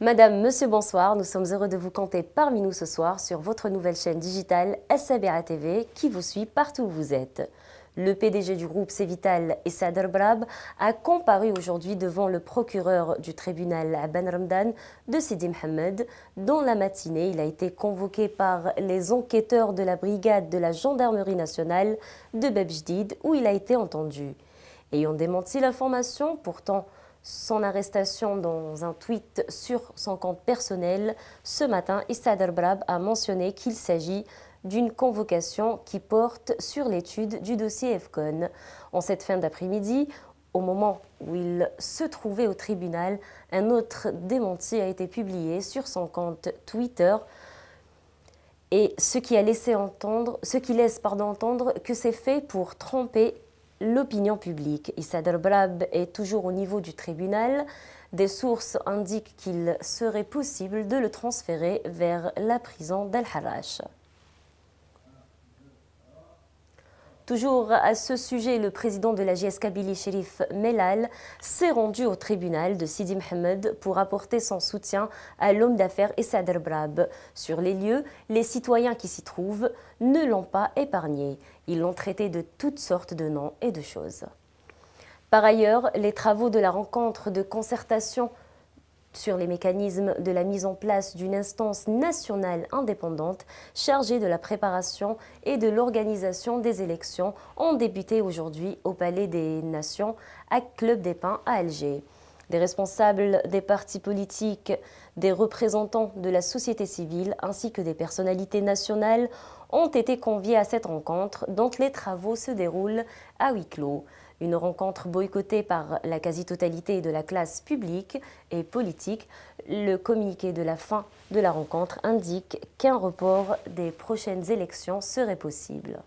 Madame, monsieur, bonsoir. Nous sommes heureux de vous compter parmi nous ce soir sur votre nouvelle chaîne digitale SABA TV qui vous suit partout où vous êtes. Le PDG du groupe Cevital, Issa Derbrab, a comparu aujourd'hui devant le procureur du tribunal à Ben Ramdan de Sidi Mohamed. Dans la matinée, il a été convoqué par les enquêteurs de la brigade de la gendarmerie nationale de Bab Jdid où il a été entendu. Ayant démenti l'information, pourtant son arrestation dans un tweet sur son compte personnel, ce matin, Issa Derbrab a mentionné qu'il s'agit d'une convocation qui porte sur l'étude du dossier Efcon. En cette fin d'après-midi, au moment où il se trouvait au tribunal, un autre démenti a été publié sur son compte Twitter, et ce qui laisse entendre que c'est fait pour tromper l'opinion publique. Issa Derbrab est toujours au niveau du tribunal. Des sources indiquent qu'il serait possible de le transférer vers la prison d'Al-Harrach. Toujours à ce sujet, le président de la JS Kabylie, Cherif Mellal, s'est rendu au tribunal de Sidi Mohamed pour apporter son soutien à l'homme d'affaires Issa Derbrab. Sur les lieux, les citoyens qui s'y trouvent ne l'ont pas épargné. Ils l'ont traité de toutes sortes de noms et de choses. Par ailleurs, les travaux de la rencontre de concertation sur les mécanismes de la mise en place d'une instance nationale indépendante chargée de la préparation et de l'organisation des élections ont débuté aujourd'hui au Palais des Nations à Club des Pins à Alger. Des responsables des partis politiques, des représentants de la société civile ainsi que des personnalités nationales ont été conviés à cette rencontre dont les travaux se déroulent à huis clos. Une rencontre boycottée par la quasi-totalité de la classe publique et politique. Le communiqué de la fin de la rencontre indique qu'un report des prochaines élections serait possible.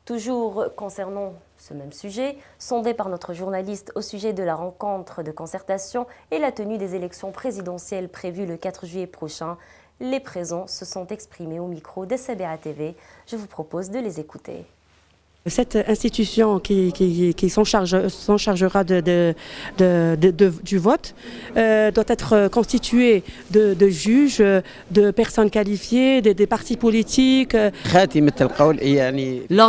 Toujours concernant ce même sujet, sondé par notre journaliste au sujet de la rencontre de concertation et la tenue des élections présidentielles prévues le 4 juillet prochain, les présents se sont exprimés au micro de SABA TV. Je vous propose de les écouter. Cette institution qui s'en chargera du vote doit être constituée de juges, de personnes qualifiées, des partis politiques. Lors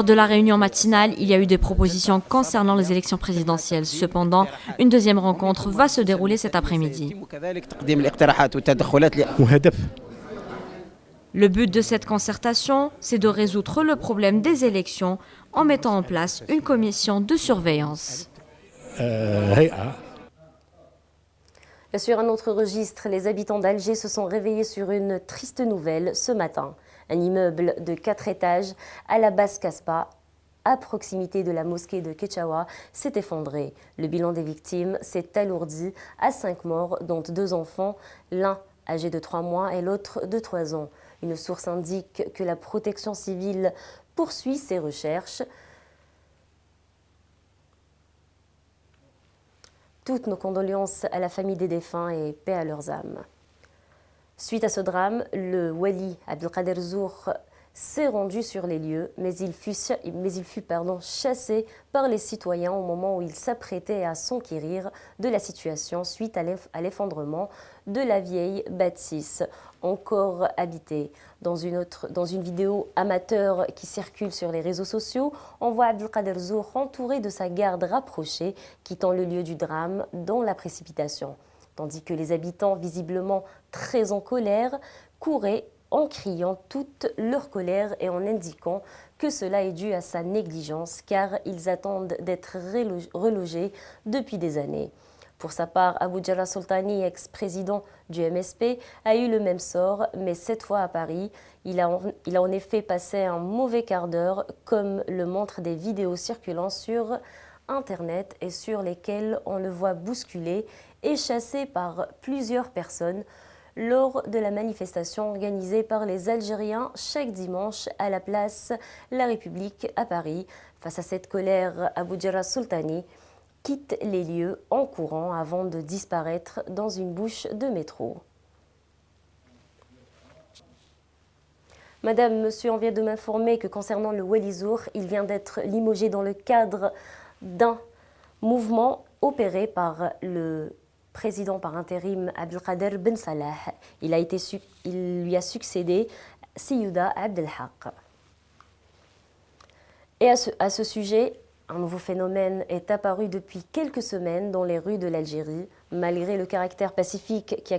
de la réunion matinale, il y a eu des propositions concernant les élections présidentielles. Cependant, une deuxième rencontre va se dérouler cet après-midi. Le but de cette concertation, c'est de résoudre le problème des élections en mettant en place une commission de surveillance. Sur un autre registre, les habitants d'Alger se sont réveillés sur une triste nouvelle ce matin. Un immeuble de 4 étages à la Basse Caspa, à proximité de la mosquée de Ketchaoua, s'est effondré. Le bilan des victimes s'est alourdi à 5 morts, dont 2 enfants, l'un âgé de 3 mois et l'autre de 3 ans. Une source indique que la protection civile poursuit ses recherches. Toutes nos condoléances à la famille des défunts et paix à leurs âmes. Suite à ce drame, le wali Abdelkader Zour s'est rendu sur les lieux, mais il fut chassé par les citoyens au moment où il s'apprêtait à s'enquérir de la situation suite à l'effondrement de la vieille bâtisse encore habitée. Dans une vidéo amateur qui circule sur les réseaux sociaux, on voit Abdelkader Zour entouré de sa garde rapprochée, quittant le lieu du drame dans la précipitation. Tandis que les habitants, visiblement très en colère, couraient en criant toute leur colère et en indiquant que cela est dû à sa négligence car ils attendent d'être relogés depuis des années. Pour sa part, Abou Jarrah Soltani, ex-président du MSP, a eu le même sort, mais cette fois à Paris. Il a en effet passé un mauvais quart d'heure, comme le montrent des vidéos circulant sur Internet et sur lesquelles on le voit bousculé et chassé par plusieurs personnes lors de la manifestation organisée par les Algériens chaque dimanche à la place La République à Paris. Face à cette colère, Abou Jarrah Soltani quitte les lieux en courant avant de disparaître dans une bouche de métro. Madame, monsieur, on vient de m'informer que concernant le Wali Zour, il vient d'être limogé dans le cadre d'un mouvement opéré par le président par intérim Abdelkader Ben Salah. Il lui a succédé Siyouda Abdelhaq. Et à ce sujet, un nouveau phénomène est apparu depuis quelques semaines dans les rues de l'Algérie. Malgré le caractère pacifique qui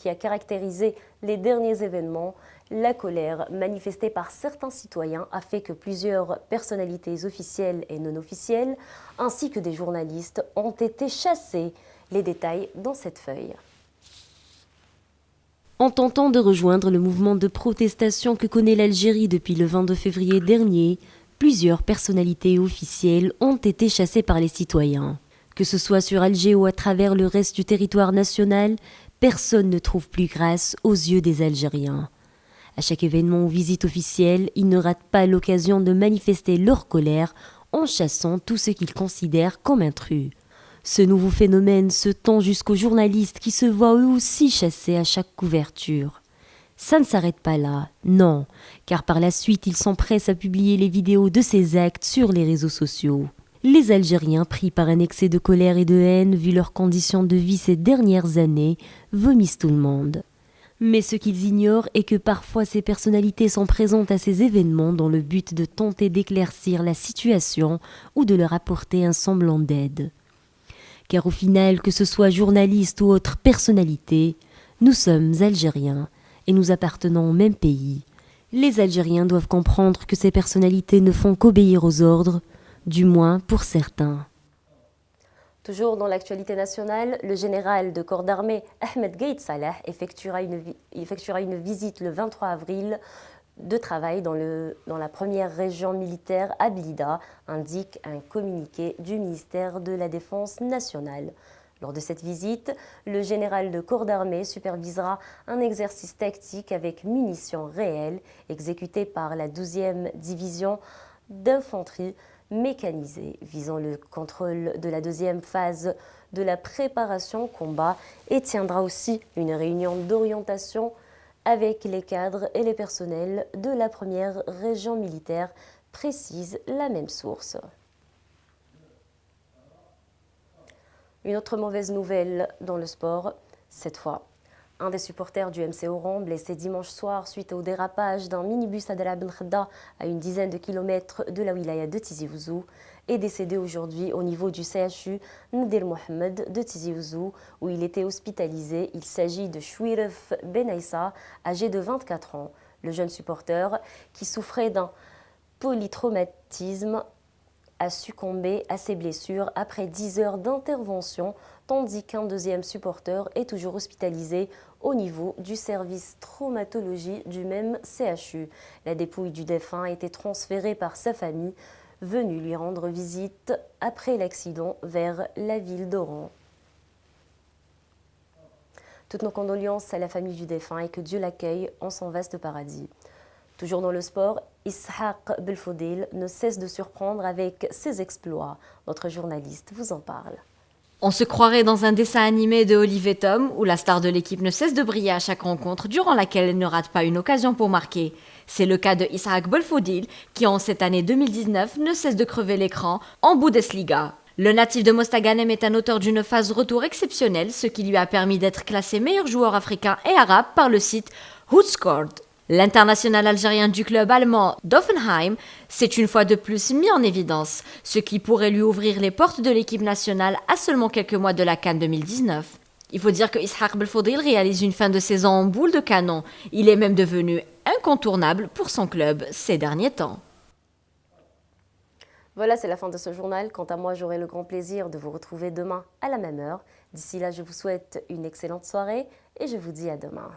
a caractérisé les derniers événements, la colère manifestée par certains citoyens a fait que plusieurs personnalités officielles et non officielles, ainsi que des journalistes, ont été chassés. Les détails dans cette feuille. En tentant de rejoindre le mouvement de protestation que connaît l'Algérie depuis le 22 février dernier, plusieurs personnalités officielles ont été chassées par les citoyens. Que ce soit sur Alger ou à travers le reste du territoire national, personne ne trouve plus grâce aux yeux des Algériens. À chaque événement ou visite officielle, ils ne ratent pas l'occasion de manifester leur colère en chassant tous ceux qu'ils considèrent comme intrus. Ce nouveau phénomène se tend jusqu'aux journalistes qui se voient eux aussi chassés à chaque couverture. Ça ne s'arrête pas là, non, car par la suite ils s'empressent à publier les vidéos de ces actes sur les réseaux sociaux. Les Algériens, pris par un excès de colère et de haine, vu leurs conditions de vie ces dernières années, vomissent tout le monde. Mais ce qu'ils ignorent est que parfois ces personnalités sont présentes à ces événements dans le but de tenter d'éclaircir la situation ou de leur apporter un semblant d'aide. Car au final, que ce soit journalistes ou autres personnalités, nous sommes Algériens et nous appartenons au même pays. Les Algériens doivent comprendre que ces personnalités ne font qu'obéir aux ordres, du moins pour certains. Toujours dans l'actualité nationale, le général de corps d'armée Ahmed Gaïd Salah effectuera une visite le 23 avril de travail dans la première région militaire à Blida, indique un communiqué du ministère de la Défense nationale. Lors de cette visite, le général de corps d'armée supervisera un exercice tactique avec munitions réelles exécuté par la 12e division d'infanterie mécanisée, visant le contrôle de la deuxième phase de la préparation combat, et tiendra aussi une réunion d'orientation avec les cadres et les personnels de la première région militaire, précise la même source. Une autre mauvaise nouvelle dans le sport, cette fois. Un des supporters du MC Oran, blessé dimanche soir suite au dérapage d'un minibus à Dala Ben Khedda, à une dizaine de kilomètres de la wilaya de Tizi Ouzou, est décédé aujourd'hui au niveau du CHU Ndir Mohamed de Tizi Ouzou, où il était hospitalisé. Il s'agit de Chouiref Benaïssa, âgé de 24 ans. Le jeune supporter, qui souffrait d'un polytraumatisme, a succombé à ses blessures après 10 heures d'intervention, tandis qu'un deuxième supporter est toujours hospitalisé au niveau du service traumatologie du même CHU. La dépouille du défunt a été transférée par sa famille, venue lui rendre visite après l'accident vers la ville d'Oran. Toutes nos condoléances à la famille du défunt et que Dieu l'accueille en son vaste paradis. Toujours dans le sport, Ishaq Belfodil ne cesse de surprendre avec ses exploits. Notre journaliste vous en parle. On se croirait dans un dessin animé de Olive et Tom, où la star de l'équipe ne cesse de briller à chaque rencontre, durant laquelle elle ne rate pas une occasion pour marquer. C'est le cas de Ishaq Belfodil, qui en cette année 2019 ne cesse de crever l'écran en Bundesliga. Le natif de Mostaganem est un auteur d'une phase retour exceptionnelle, ce qui lui a permis d'être classé meilleur joueur africain et arabe par le site WhoScored. L'international algérien du club allemand d'Offenheim s'est une fois de plus mis en évidence, ce qui pourrait lui ouvrir les portes de l'équipe nationale à seulement quelques mois de la CAN 2019. Il faut dire que Ishaq Belfodil réalise une fin de saison en boule de canon. Il est même devenu incontournable pour son club ces derniers temps. Voilà, c'est la fin de ce journal. Quant à moi, j'aurai le grand plaisir de vous retrouver demain à la même heure. D'ici là, je vous souhaite une excellente soirée et je vous dis à demain.